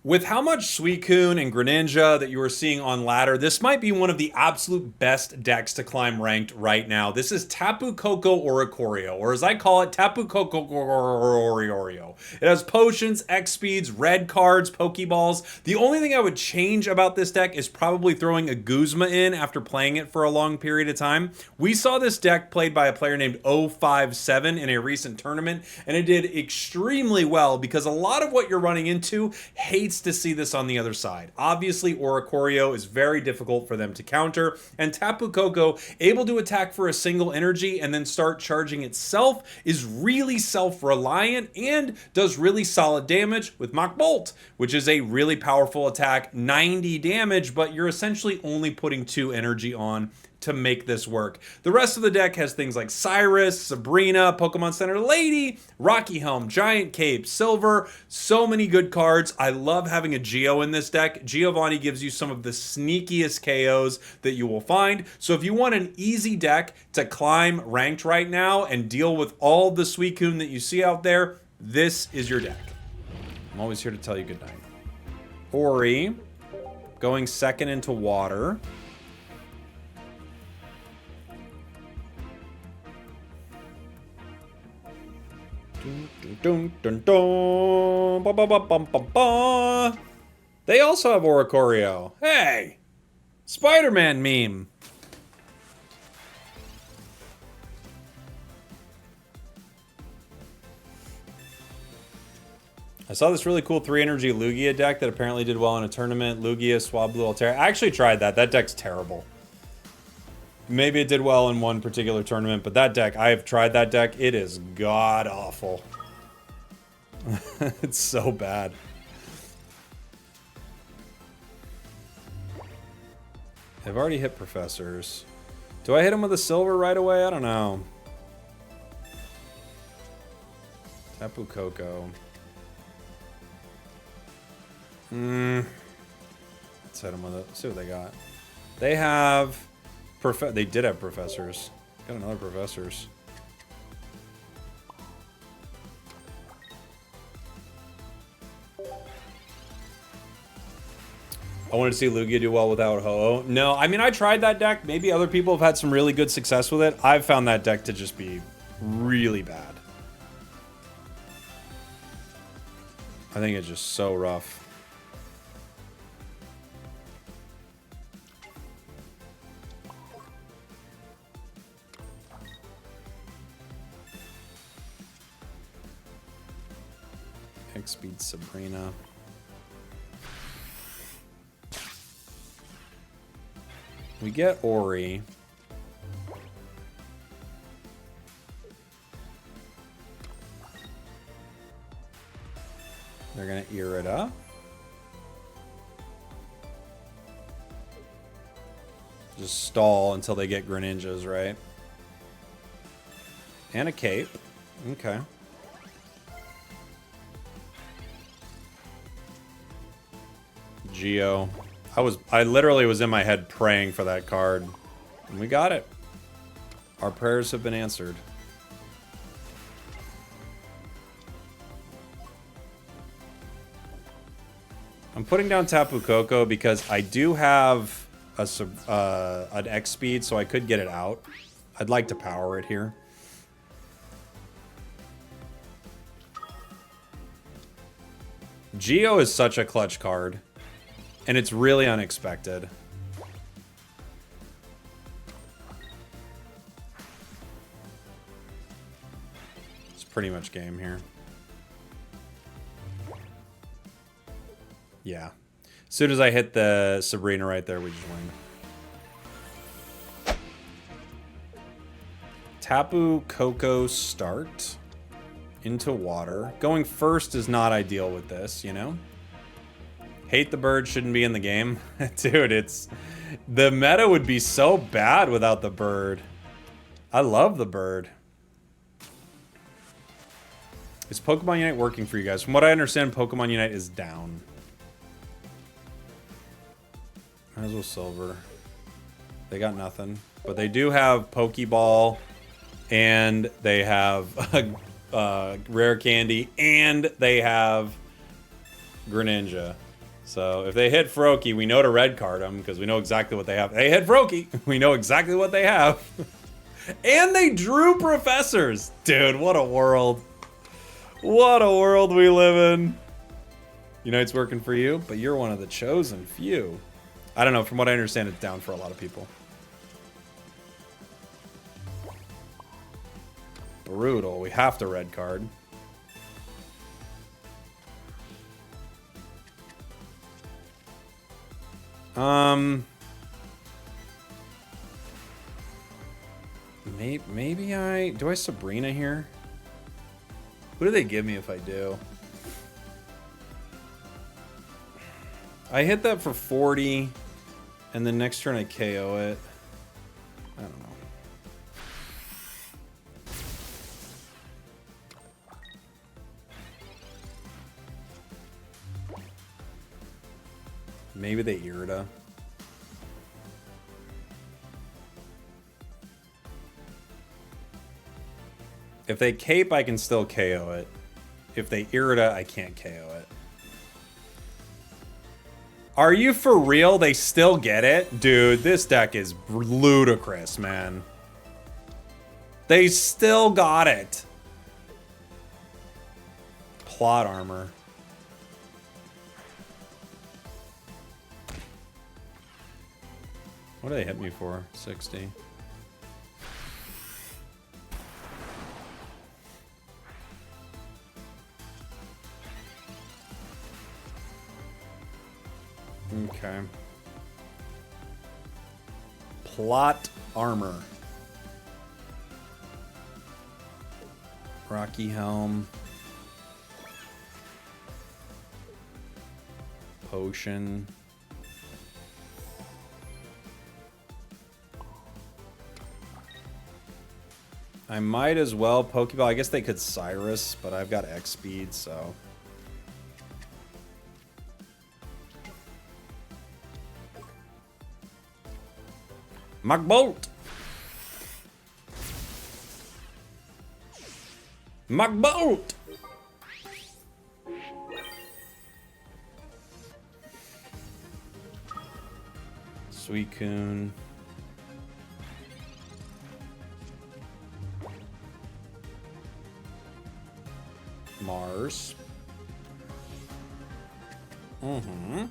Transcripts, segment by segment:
With how much Suicune and Greninja that you are seeing on ladder, this might be one of the absolute best decks to climb ranked right now. This is Tapu Koko Oricorio, or as I call it, Tapu Koko Oriorio. It has potions, X speeds, red cards, Pokeballs. The only thing I would change about this deck is probably throwing a Guzma in after playing it for a long period of time. We saw this deck played by a player named 057 in a recent tournament, and it did extremely well because a lot of what you're running into hates to see this on the other side. Obviously, Oricorio is very difficult for them to counter, and Tapu Koko, able to attack for a single energy and then start charging itself, is really self-reliant and does really solid damage with Mach Bolt, which is a really powerful attack, 90 damage, but you're essentially only putting 2 energy on to make this work. The rest of the deck has things like Cyrus, Sabrina, Pokemon Center Lady, Rocky Helm, Giant Cape, Silver, so many good cards. I love having a Geo in this deck. Giovanni gives you some of the sneakiest KOs that you will find. So if you want an easy deck to climb ranked right now and deal with all the Suicune that you see out there, this is your deck. I'm always here to tell you goodnight. Ori, going second into water. Dun, dun, dun, ba, ba, ba, bum, bum, ba. They also have Oricorio. Hey! Spider-Man meme. I saw this really cool 3-energy Lugia deck that apparently did well in a tournament. Lugia, Swablu, Altair. I actually tried that. That deck's terrible. Maybe it did well in one particular tournament, but that deck, I have tried that deck. It is god-awful. It's so bad. I've already hit professors. Do I hit him with a silver right away? I don't know. Tapu Koko. Let's hit him with it. Let's see what they got. They have... They did have professors. Got another professors. I wanted to see Lugia do well without Ho-Oh. No, I mean, I tried that deck. Maybe other people have had some really good success with it. I've found that deck to just be really bad. I think it's just so rough. Speed Sabrina. We get Ori. They're gonna Irida. Just stall until they get Greninjas, right? And a cape. Okay. Geo. I literally was in my head praying for that card. And we got it. Our prayers have been answered. I'm putting down Tapu Koko because I do have an X speed, so I could get it out. I'd like to power it here. Geo is such a clutch card. And it's really unexpected. It's pretty much game here. Yeah. As soon as I hit the Sabrina right there, we just win. Tapu Koko start into water. Going first is not ideal with this, you know? Hate the bird shouldn't be in the game. Dude, the meta would be so bad without the bird. I love the bird. Is Pokemon Unite working for you guys? From what I understand, Pokemon Unite is down. Might as well silver. They got nothing. But they do have Pokeball, and they have Rare Candy, and they have Greninja. So if they hit Froakie, we know to red card them because we know exactly what they have. They hit Froakie, we know exactly what they have. And they drew professors. Dude, what a world. What a world we live in. Unite's working for you, but you're one of the chosen few. I don't know, from what I understand, it's down for a lot of people. Brutal, we have to red card. Maybe do I Sabrina here? What do they give me if I do? I hit that for 40, and then next turn I KO it. I don't know. Maybe they Irida. If they cape, I can still KO it. If they Irida, I can't KO it. Are you for real? They still get it? Dude, this deck is ludicrous, man. They still got it. Plot armor. What do they hit me for? 60. Okay. Plot armor. Rocky helm. Potion. I might as well Pokeball. I guess they could Cyrus, but I've got X speed, so. Mach Bolt! Mach Bolt! Suicune. Mars. Mm-hmm.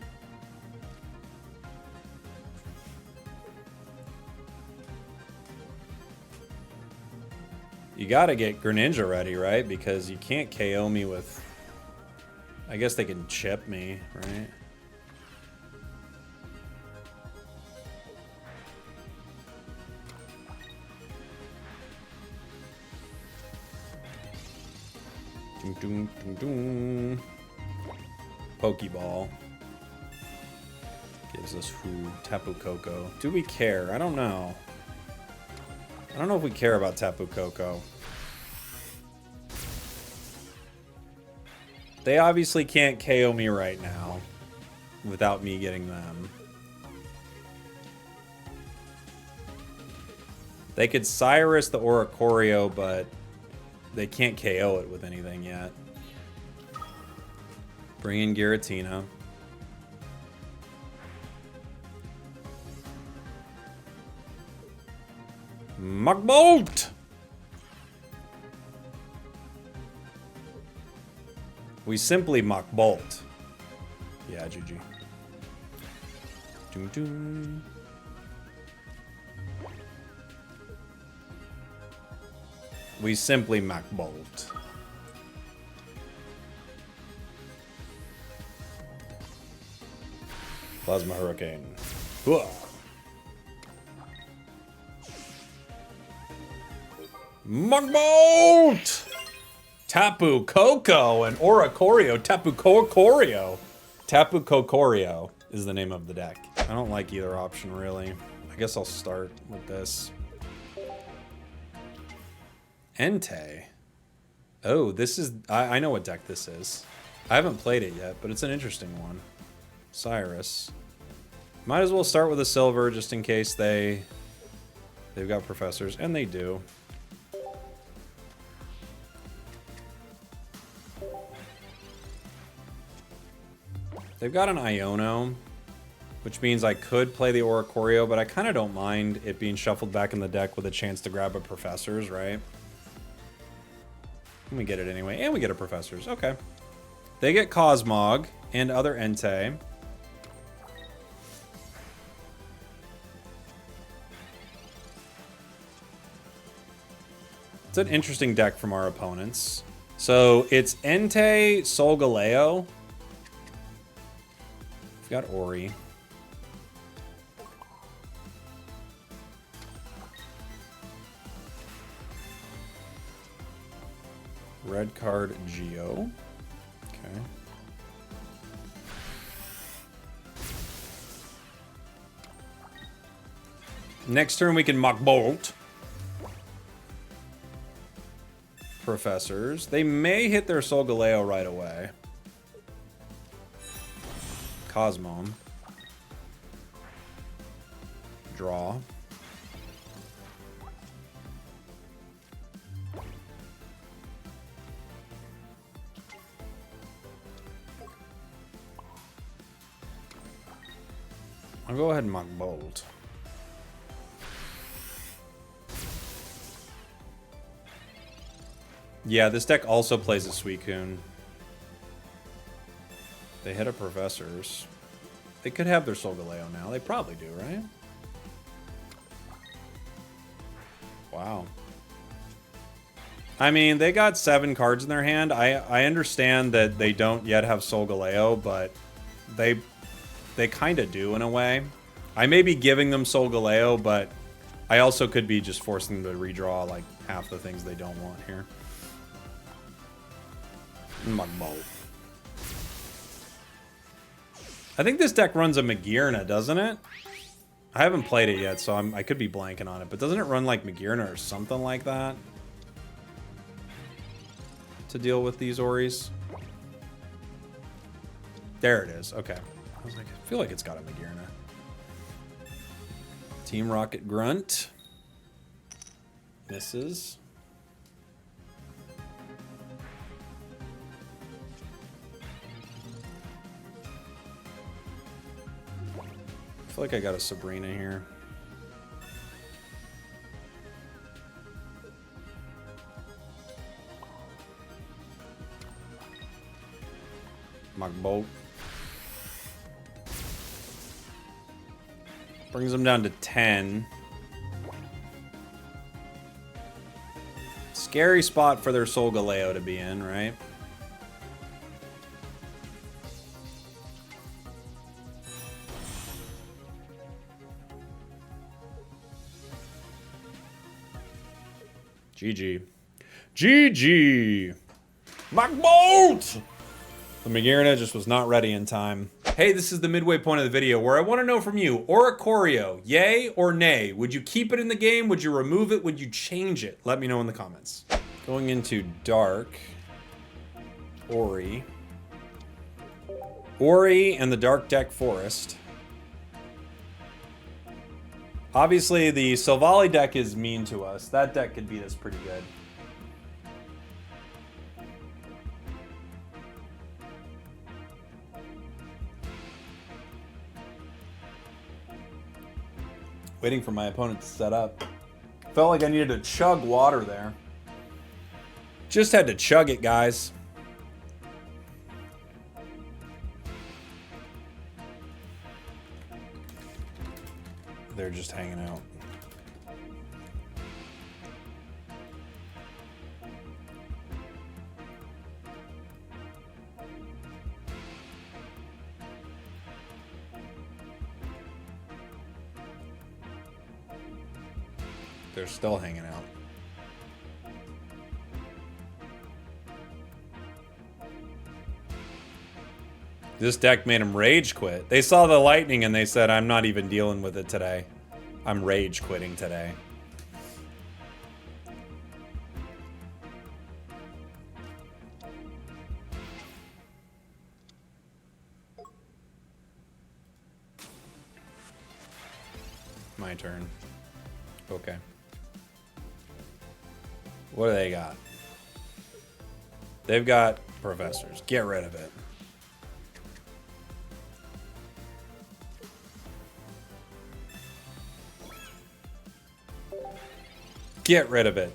You gotta get Greninja ready, right? Because you can't KO me with... I guess they can chip me, right? Doom, doom, doom, doom. Pokeball. Gives us food. Tapu Koko. Do we care? I don't know. I don't know if we care about Tapu Koko. They obviously can't KO me right now without me getting them. They could Cyrus the Oricorio, but they can't KO it with anything yet. Bring in Giratina. Mach Bolt! We simply Mach Bolt. Yeah, GG. Doom, doom. We simply Mach Bolt. Plasma Hurricane. Whoa. Mach Bolt! Tapu Koko and Oricorio. Tapu Koko. Tapu Koko is the name of the deck. I don't like either option, really. I guess I'll start with this. Ente. Oh, this is... I know what deck this is. I haven't played it yet, but it's an interesting one. Cyrus. Might as well start with a silver, just in case they've got professors, and they do. They've got an Iono, which means I could play the Oricorio, but I kind of don't mind it being shuffled back in the deck with a chance to grab a Professor's, right? And we get it anyway, and we get a Professor's. Okay. They get Cosmog and other Ente. It's an interesting deck from our opponents. So it's Ente, Solgaleo. We've got Ori. Red card Geo. Okay. Next turn we can Mach Bolt. Professors. They may hit their Solgaleo right away. Cosmom. Draw. I'll go ahead and Mach Bolt. Yeah, this deck also plays a Suicune. They hit a Professors. They could have their Solgaleo now. They probably do, right? Wow. I mean, they got 7 cards in their hand. I understand that they don't yet have Solgaleo, but they kind of do in a way. I may be giving them Solgaleo, but I also could be just forcing them to redraw like half the things they don't want here. Mach Bolt. I think this deck runs a Magearna, doesn't it? I haven't played it yet, so I could be blanking on it. But doesn't it run like Magearna or something like that? To deal with these Oris? There it is. Okay. I was like, I feel like it's got a Magearna. Team Rocket Grunt. Misses. I feel like I got a Sabrina here. Mach Bolt. Brings them down to 10. Scary spot for their Solgaleo to be in, right? GG. GG! Mach Bolt! The Magearna just was not ready in time. Hey, this is the midway point of the video where I want to know from you, Oricorio, yay or nay? Would you keep it in the game? Would you remove it? Would you change it? Let me know in the comments. Going into Dark. Ori. Ori and the Dark Deck Forest. Obviously, the Silvally deck is mean to us. That deck could beat us pretty good. Waiting for my opponent to set up. Felt like I needed to chug water there. Just had to chug it, guys. They're just hanging out. They're still hanging out. This deck made them rage quit. They saw the lightning and they said, I'm not even dealing with it today. I'm rage quitting today. My turn. Okay. What do they got? They've got Professors. Get rid of it. Get rid of it.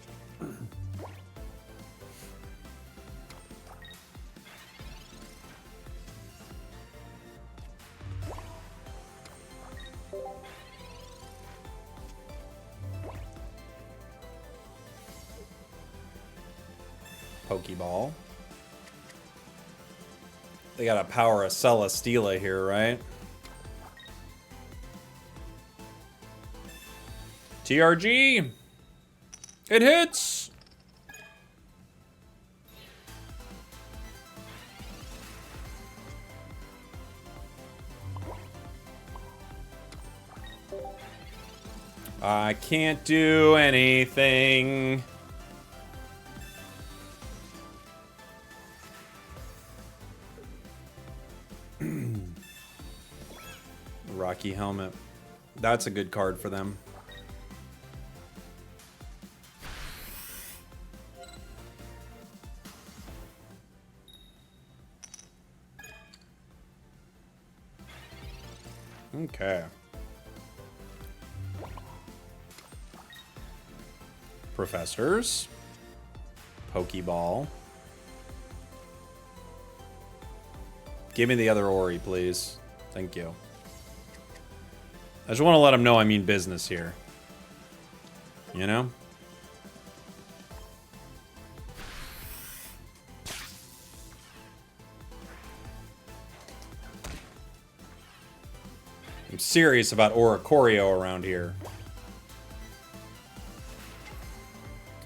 Pokeball. They got a power of Celesteela here, right? TRG! It hits! I can't do anything. Rocky Helmet. That's a good card for them. Okay. Professors. Pokeball. Give me the other Ori, please. Thank you. I just want to let him know I mean business here. You know? I'm serious about Oricorio around here.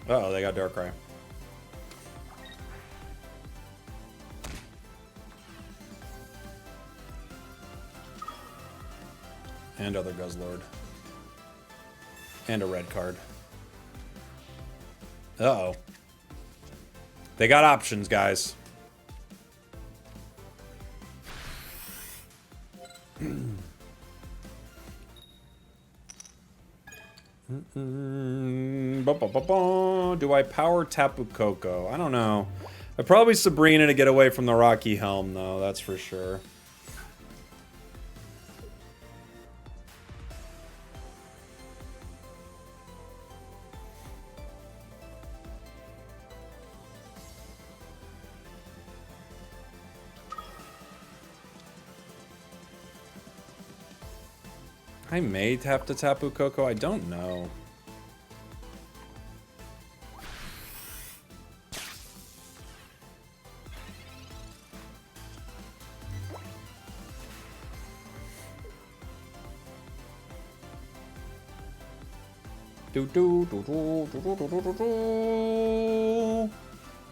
Uh-oh, they got Darkrai. And other Guzzlord. And a red card. Uh-oh. They got options, guys. Do I power Tapu Koko? I don't know. I'd probably Sabrina to get away from the Rocky Helm, though. That's for sure. I may tap to Tapu Koko. I don't know.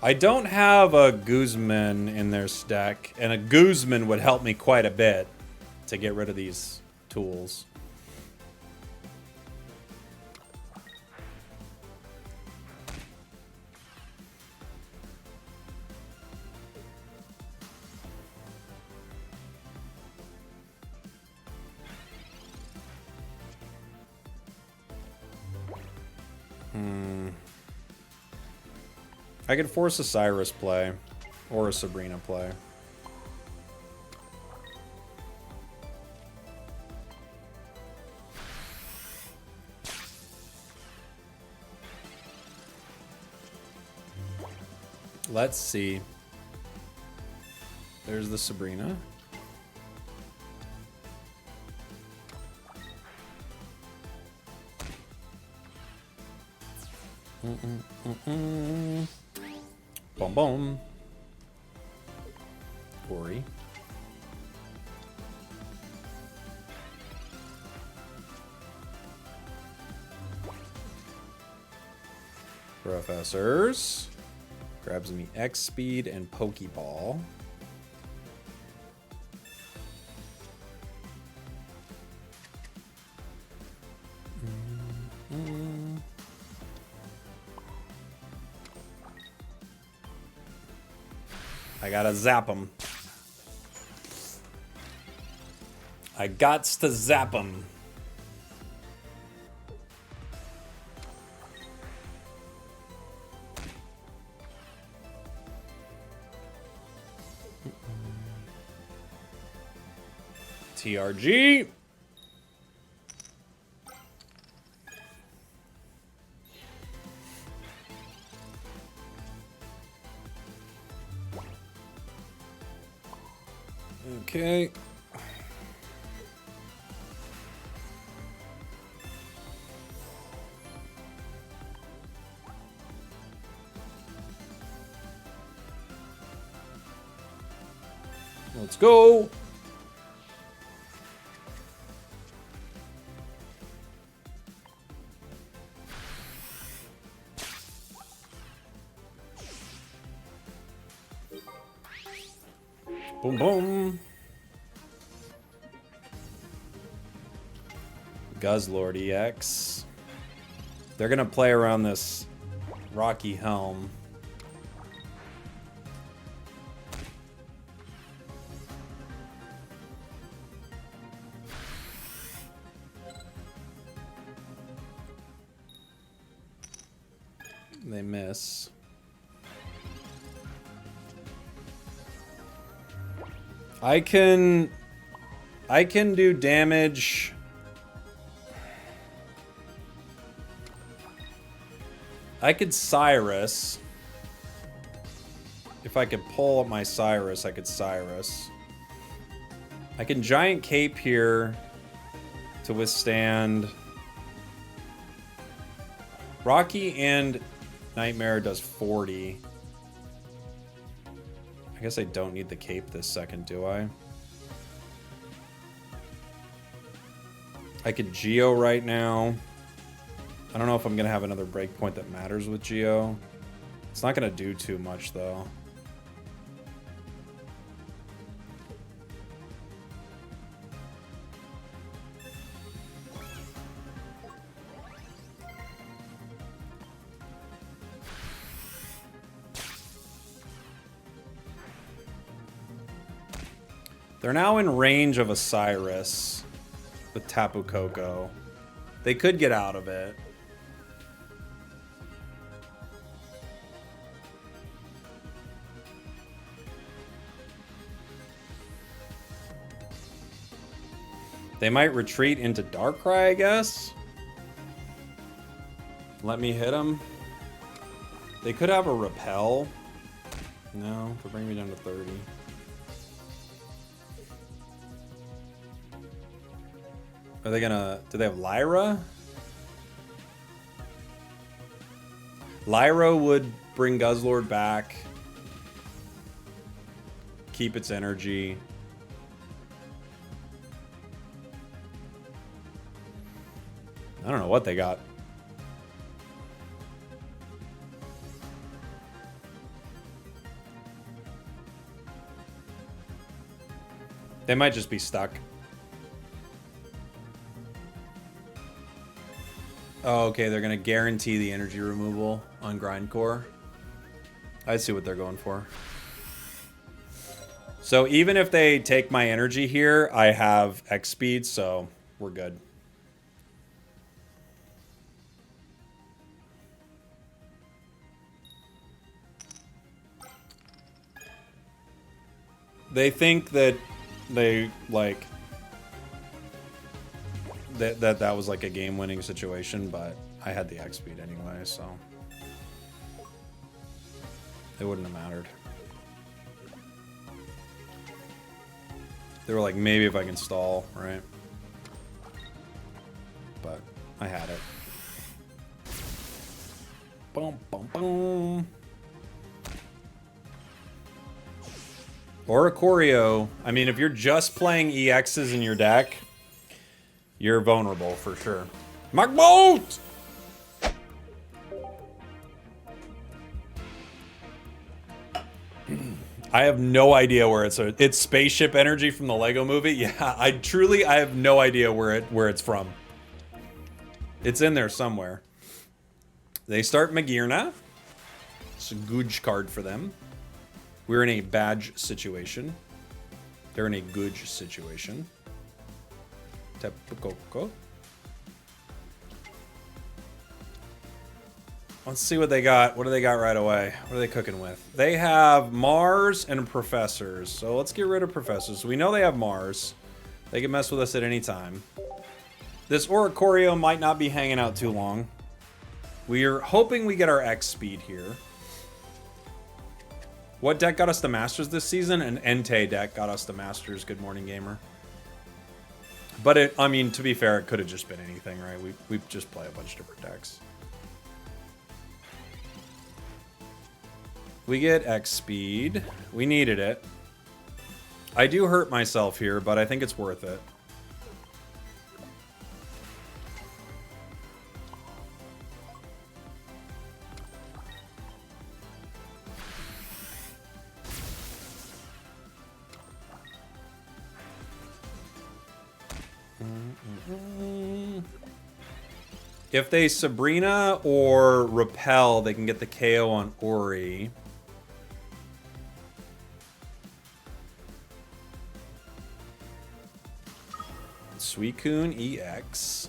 I don't have a Guzman in their stack, and a Guzman would help me quite a bit to get rid of these tools. I could force a Cyrus play, or a Sabrina play. Let's see. There's the Sabrina. Boom, boom. Ori. Professors. Grabs me X speed and Pokeball. I gotta zap him. I gots to zap him. TRG. Okay. Let's go. Boom, boom. Guzzlord EX. They're going to play around this rocky helm. They miss. I can do damage. I could Cyrus. If I could pull up my Cyrus, I could Cyrus. I can Giant Cape here to withstand. Rocky and Nightmare does 40. I guess I don't need the cape this second, do I? I could Geo right now. I don't know if I'm going to have another breakpoint that matters with Geo. It's not going to do too much, though. They're now in range of a Cyrus with Tapu Koko. They could get out of it. They might retreat into Darkrai, I guess. Let me hit them. They could have a Repel. No, to bring me down to 30. Are they gonna... Do they have Lyra? Lyra would bring Guzzlord back. Keep its energy. I don't know what they got. They might just be stuck. Oh, okay, they're gonna guarantee the energy removal on Grindcore. I see what they're going for. So even if they take my energy here, I have X speed, so we're good. They think that they, like... That was like a game-winning situation, but I had the X speed anyway, so it wouldn't have mattered. They were like, maybe if I can stall, right? But I had it. Boom, boom, boom. Oricorio. I mean, if you're just playing EXs in your deck, you're vulnerable for sure. Mark Bolt! I have no idea where it's spaceship energy from the Lego movie. Yeah, I have no idea where it's from. It's in there somewhere. They start Magearna. It's a good card for them. We're in a badge situation. They're in a good situation. Tapu Koko. Let's see what they got. What do they got right away? What are they cooking with? They have Mars and Professors. So let's get rid of Professors. We know they have Mars. They can mess with us at any time. This Oricorio might not be hanging out too long. We are hoping we get our X speed here. What deck got us the Masters this season? An Ente deck got us the Masters. Good morning, gamer. But I mean, to be fair, it could have just been anything, right? We just play a bunch of different decks. We get X speed. We needed it. I do hurt myself here, but I think it's worth it. If they Sabrina or Repel, they can get the KO on Ori. Suicune EX.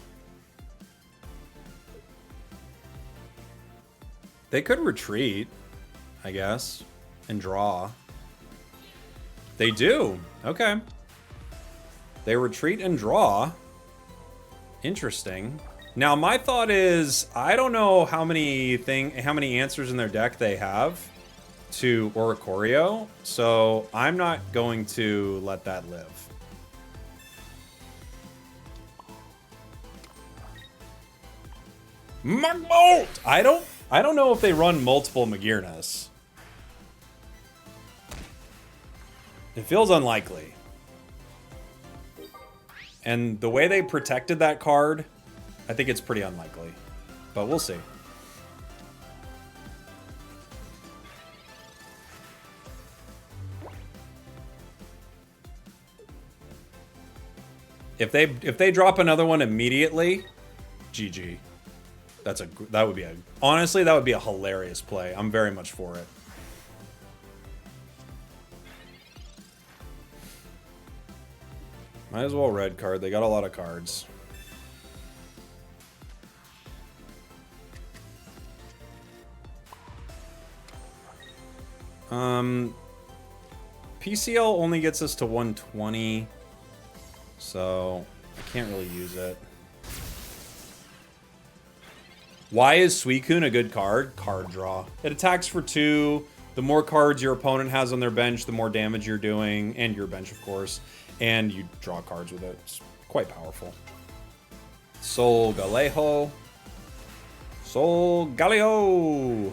They could retreat, I guess, and draw. They do. Okay. They retreat and draw. Interesting. Now, my thought is, I don't know how many answers in their deck they have to Oricorio, so I'm not going to let that live. Magbolt! I don't know if they run multiple Magirnas. It feels unlikely. And the way they protected that card, I think it's pretty unlikely. But we'll see. If they drop another one immediately, GG. That would be honestly, that would be a hilarious play. I'm very much for it. Might as well red card. They got a lot of cards. PCL only gets us to 120, so I can't really use it. Why is Suicune a good card? Card draw. It attacks for 2. The more cards your opponent has on their bench, the more damage you're doing, and your bench, of course. And you draw cards with it. It's quite powerful. Sol Galejo. Sol Galeo.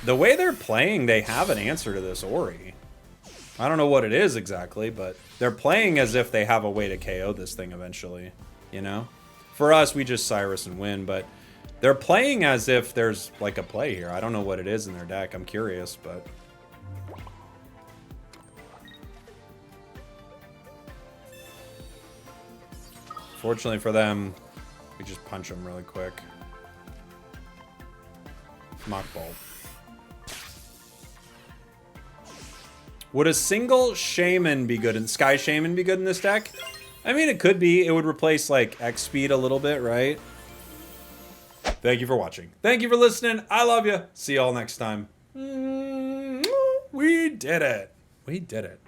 The way they're playing, they have an answer to this Ori. I don't know what it is exactly, but they're playing as if they have a way to KO this thing eventually, you know? For us, we just Cyrus and win, but they're playing as if there's like a play here. I don't know what it is in their deck. I'm curious, but... Fortunately for them, we just punch them really quick. Mock Ball. Would a single Shaman be good? And Sky Shaman be good in this deck? I mean, it could be. It would replace, like, X speed a little bit, right? Thank you for watching. Thank you for listening. I love you. See y'all next time. We did it. We did it.